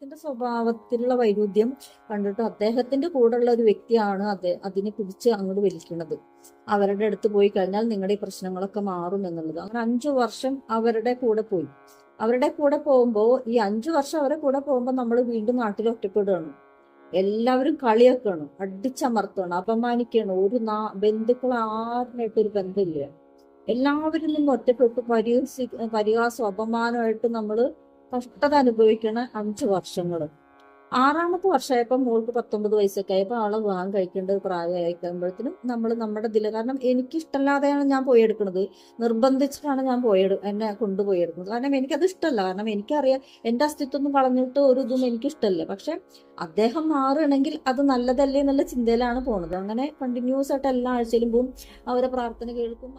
അദ്ദേഹത്തിന്റെ സ്വഭാവത്തിലുള്ള വൈരുദ്ധ്യം കണ്ടിട്ട് അദ്ദേഹത്തിന്റെ കൂടെയുള്ള ഒരു വ്യക്തിയാണ് അതിനെ പിടിച്ച് അങ്ങോട്ട് വലിക്കുന്നത്. അവരുടെ അടുത്ത് പോയി കഴിഞ്ഞാൽ നിങ്ങളുടെ ഈ പ്രശ്നങ്ങളൊക്കെ മാറും എന്നുള്ളത്. അങ്ങനെ 5 വർഷം അവരുടെ കൂടെ പോയി. അവരുടെ കൂടെ പോകുമ്പോൾ ഈ 5 വർഷം അവരുടെ കൂടെ പോകുമ്പോൾ നമ്മൾ വീണ്ടും നാട്ടിൽ ഒറ്റപ്പെടുകയാണ്. എല്ലാവരും കളിയാക്കാണ്, അടിച്ചമർത്തുകയാണ്, അപമാനിക്കുകയാണ്. ഒരു ബന്ധുക്കൾ ആരുമായിട്ട് ഒരു ബന്ധമില്ല. എല്ലാവരിൽ നിന്നും ഒറ്റപ്പെട്ട് പരിഹാസം അപമാനമായിട്ട് നമ്മൾ കഷ്ടത അനുഭവിക്കണ 5 വർഷങ്ങൾ. 6ാമത്തെ വർഷമായപ്പോൾ മോൾക്ക് 19 വയസ്സൊക്കെ ആയപ്പോൾ ആളെ വിവാഹം കഴിക്കേണ്ട പ്രായമായി കഴിയുമ്പോഴത്തേനും നമ്മൾ നമ്മുടെ ഇതിൽ, കാരണം എനിക്കിഷ്ടമല്ലാതെയാണ് ഞാൻ പോയി എടുക്കുന്നത്, നിർബന്ധിച്ചിട്ടാണ് ഞാൻ എന്നെ കൊണ്ടുപോയി എടുക്കുന്നത്. കാരണം എനിക്കത് ഇഷ്ടമല്ല. കാരണം എനിക്കറിയാം എൻ്റെ അസ്തിത്വം കളഞ്ഞിട്ട് ഒരു ഇതും എനിക്കിഷ്ടമല്ല. പക്ഷെ അദ്ദേഹം മാറുകയാണെങ്കിൽ അത് നല്ലതല്ലേ എന്നുള്ള ചിന്തയിലാണ് പോണത്. അങ്ങനെ കണ്ടിന്യൂസ് ആയിട്ട് എല്ലാ ആഴ്ചയിലും പോവും, അവരെ പ്രാർത്ഥന കേൾക്കും.